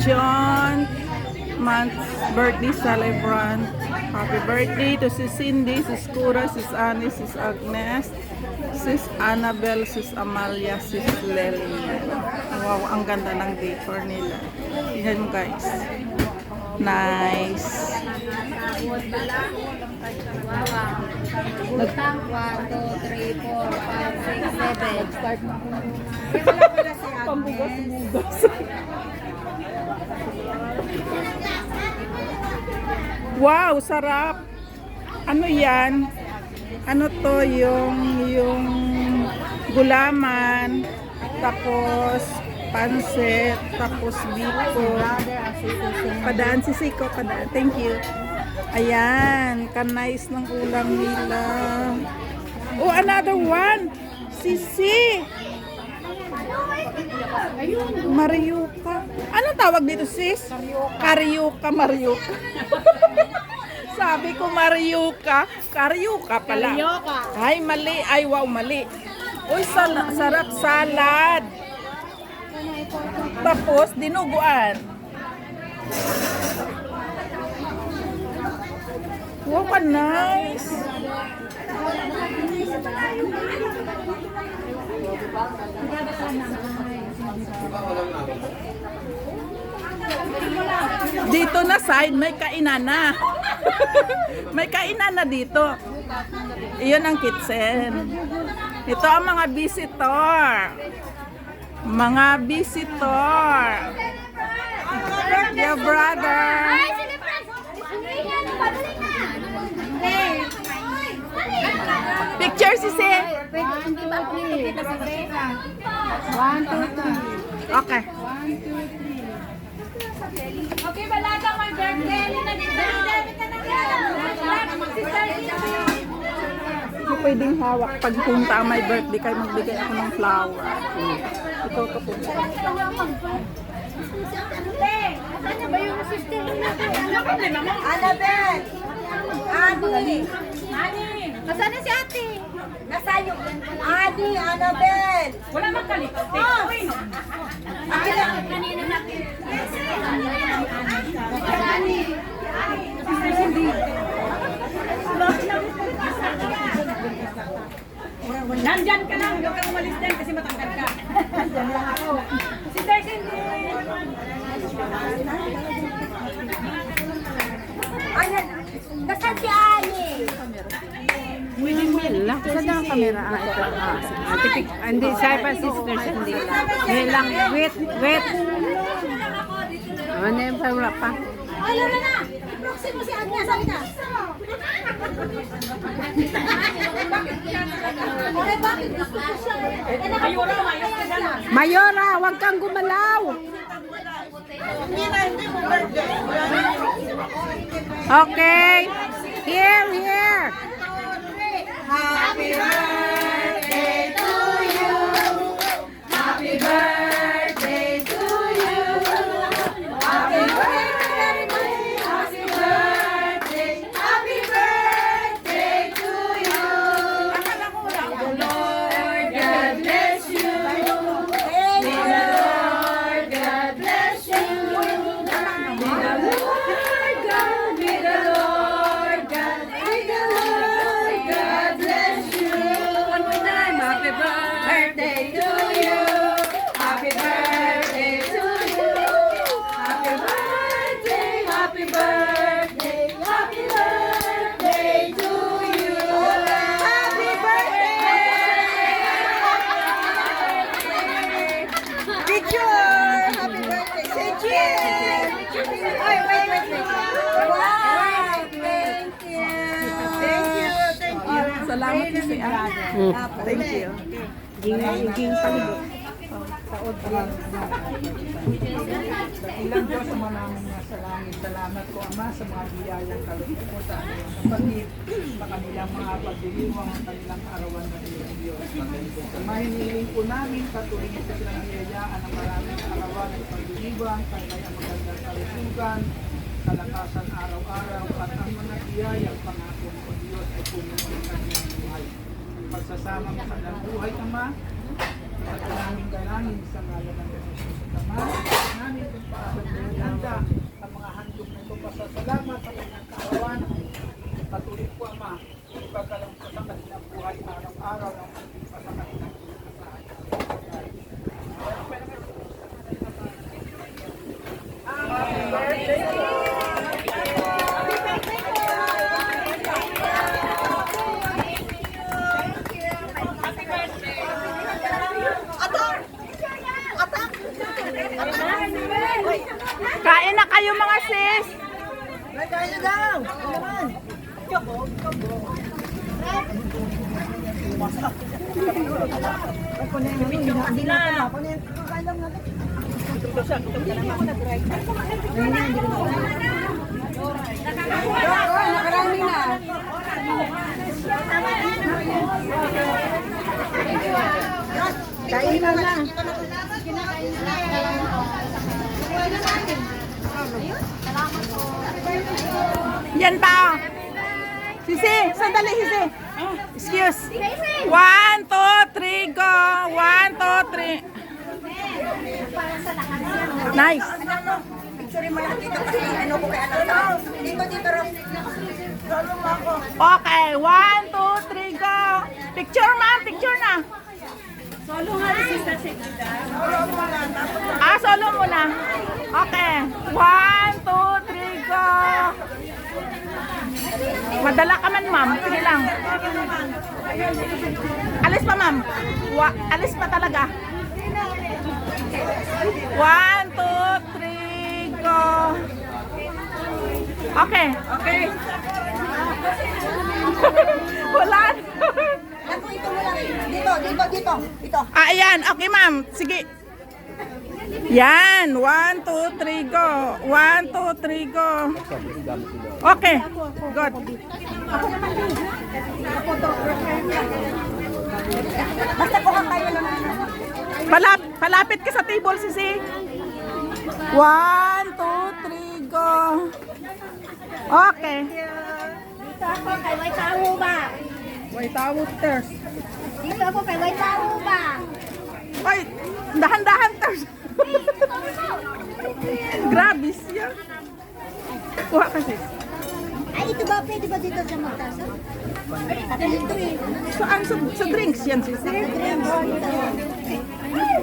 John month's birthday celebrant. Happy birthday to si Cindy, sis Cura, sis Annie, sis Agnes, sis Annabel, sis Amalia, sis Lely. Wow, ang ganda ng decor nila. Tingnan mo guys. Nice. Utang 1, 2, 3, 4, 5, 6, 7. Start mo. Pambugas-bugas. Wow, sarap. Ano yan? Ano to? Yung gulaman, tapos pansit, tapos biko. Padaan si Siko, padaan. Thank you. Ayan, kanais ng ulam nila. Oh, another one. Sisi. Mariuka. Anong tawag dito, sis? Kariuka, Mariuka. Sabi ko Mariuka. Kariuka pala. Ay, mali. Ay, wow, mali. Uy, sarap salad. Tapos, dinuguan. Wow, ka nice. Dito na side, may kainan na. May kainan na dito. Iyon ang kitchen. Ito ang mga visitor. Mga visitor. Your brother. Picture si Si. 1, 2, 3. 1, 2, 3. Okay. 1, 2, 3. Okay, balaga my birthday. Hindi pwedeng hawak. Pag punta ang my birthday, kayo magbigay ako ng flower. Ikaw ka po. Ano ba yung sister niya? Annabel! Adi! Nasaan na si ate? Nasayo! Adi! Annabel! Wala magkalikot. Kanina natin. Nandyan ka lang, huwag kang umalis din kasi matangkad ka. Nandyan lang ako. Sister Cindy! Ayan! Nasaan si Ani? Saan na ang camera? Ito. Hindi, siya pa sister Cindy. Ngayon lang, wait. Ano yung wala pa? Ano na! Proxy mo si Ani! Saan ka? Okay, bakit gusto ko siya? Mayora, huwag kang gumalaw! Okay. Here. Happy birthday to you! Happy birthday to you! Happy birthday! Happy birthday! Happy birthday to you! The Lord God bless you! May the Lord God bless you! May the Lord God, may the Lord God, may the Lord God bless you! One more time! Happy birthday to you! Happy birthday to you! Happy birthday! Happy birthday! Happy birthday to you! Happy birthday! Picture! Happy birthday! Say cheers! Ay, wait. Wow! Thank you! Thank you! Salamat po si Ate. Thank you. Ging palibot. Ilang Diyos ang namin nga sa langit. Salamat ko, Ama, sa mga biyayang kalugit mo sa aming kapatid, sa kanilang mga pagdiriwang ang kanilang arawan na iyong Diyos. Ama, hinihiling po namin patuloy mo sa silang niyayaan ang maraming arawan at pagdiriwang, kanyang magandang kalusugan, kalakasan araw-araw, at ang mga biyayang pangako mo, Diyos, ay puno ng kanyang buhay. Pagsasama mo sa kanilang buhay, Ama, At aming dalangin sa ngalan ng Jesus at Ama, namin kung paano handa ang mga handog na ito pasasalamat sa kanyang kaarawan. Patuloy po, Ama, ipagkalang po sa kanilang buhay araw-araw ng pagpili pa sa kanilang kinakasahan. Happy birthday po! Kain na kayo mga sis. Kaya daw. Naman. Nakarami na. Kain na na. Yan pa. Sisi, sandali Sisi. Excuse. 1, 2, 3, go. 1, 2, 3. Nice. Picture mo lang dito kasi ano ko kaya alam. Dito rin. Okay, 1, 2, 3, go. Picture ma'am, picture na. Solo nga si Sister Shekida. Solo muna. Okay, 1, 2, 3, go. Madala ka man ma'am, sige lang. Alis pa ma'am. Alis pa talaga. 1, 2, 3, go. Okay. Okay. Wala. Ako ito mo lang. Dito. Ayan. Okay, ma'am. Sige. Yan. 1, 2, 3, go. 1, 2, 3, go. Okay. Good. Basta po ka kayo lang. Palapit ka sa table, Sisi. 1, 2, 3, go. Okay. Dito ako kay White Taho ba? Wait, towers. Dito ako kay White Taho ba? Ay, dahan-dahan, ters. Grabe siya. Kuha kasi. Ay, ito ba? Pwede ba dito sa magtasa? Dito eh. Saan? Sa drinks yan, Sisi.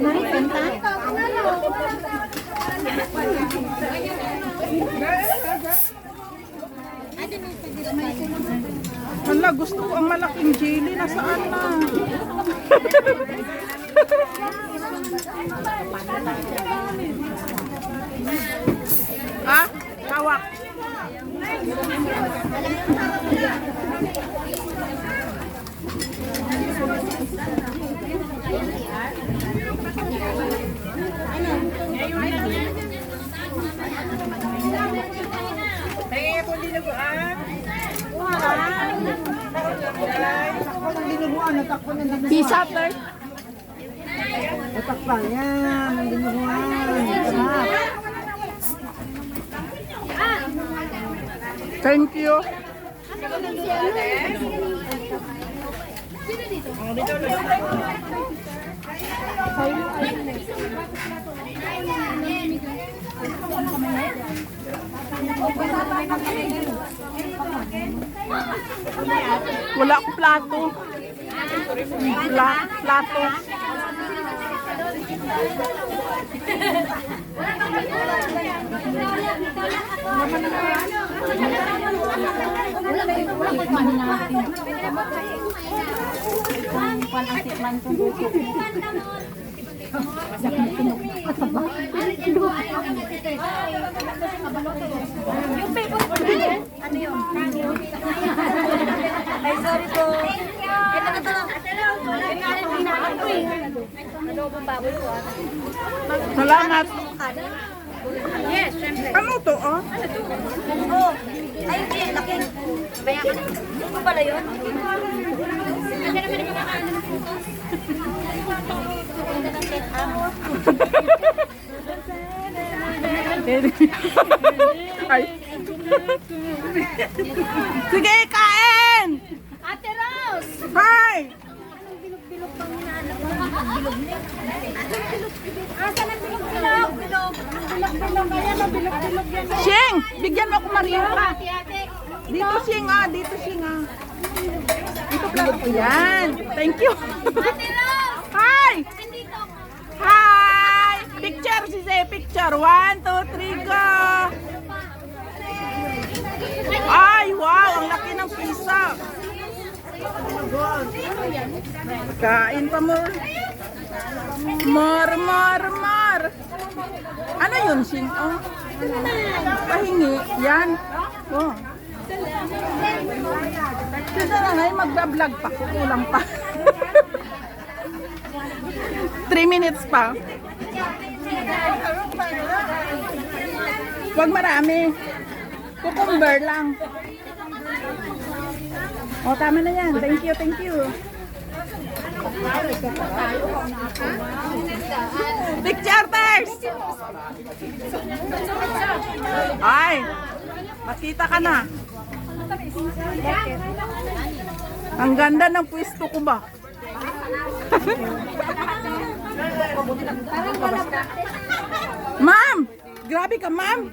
Marikanta? Hala, gusto ko ang malaking jelly. Nasaan na? Hawak. Pizza, sir. Takpan yan. Ang dinuguan. Thank you. Wala akong plato. Plato. Ay, sorry po. Ito. Salamat. Yes, syempre. Ano to, oh? Oh, ay, laki. Bayakan. Ito pala yun? Ay. Sige, kain! Ate Rose! Hi! Bilog-bilog pang hinahanap mo. Asan ang bilog-bilog? Bilog-bilog. Ayan ang bilog-bilog yan. Shing, bigyan mo ako Marioka. Ate. Dito Shing ah, dito Shing ah. Dito plato ko yan. Thank you. Ate Rose! Hi! Nandito. Hi! Picture si Zay, picture. 1, 2, 3, go! Ay, wow! Ang laki ng pizza. Kain pa more. More. Ano yun, Shing? Oh. Pahingi. Yan. Oh. Sino na ngayon magbablog pa? Kulang pa. 3 minutes pa. Huwag marami. Cucumber lang. O, tama na yan. Thank you. Picture first! Ay, makita ka na. Ang ganda ng pwesto ko ba? Ma'am! Grabe ka, ma'am!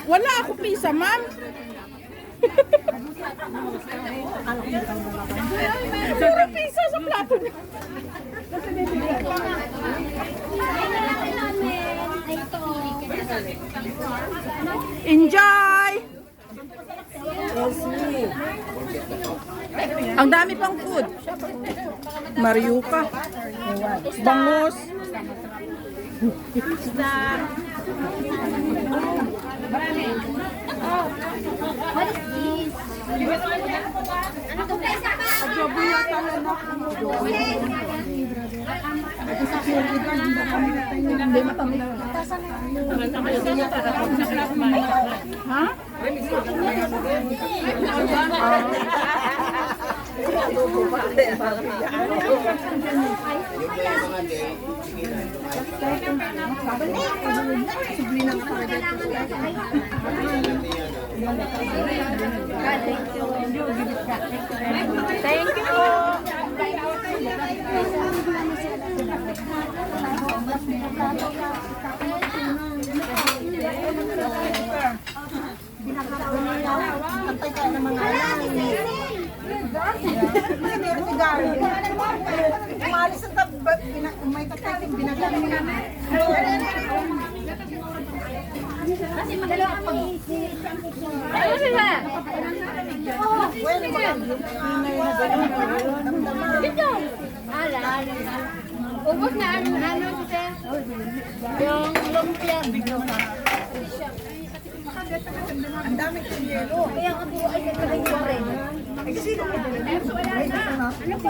Wala ako pizza, ma'am! Puro pizza sa plato niya. Enjoy! Ang dami pang food. Mariuka. Bangus. What is this? Ano to guys? Ha? Thank you. Umalis ang may tatay, binagamit namin. Kasi madala ang pag-iisip. Ano sila? Dito. Ala. Ubus na ano siya? Yung lumpia. Ang dami kong yelo. Kaya ang buo ay nagkakayore. Ay, sino ka din? Ano po?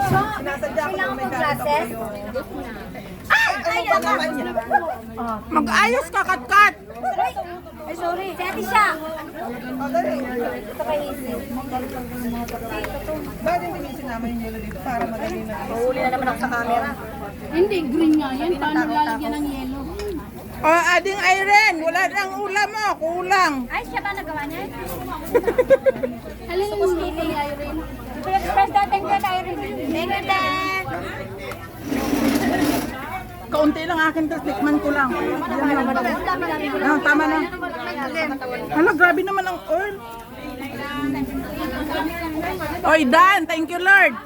Kailangan pong classes? Ay, ano ba naman niya? Mag-ayos ka, kat-kat. Ay, sorry. Si ate siya. O, dali. Ito kay Isip. Bakit hindi sinama yung yelo dito para madali na? Mahuli na naman ako sa camera. Hindi, green nga yan. Paano lalagyan ng yelo? O, Ading Irene, wala nang ulam mo. Kulang. Ay, siya ba nagawa niya? Alin yung hindi Irene? Press dating ka tayo rin. Thank you, Dad. Kaunti lang akin, tapos tikman ko lang. Ah, tama na. Hala, grabe naman ang oil. Oy, Dan, thank you, Lord.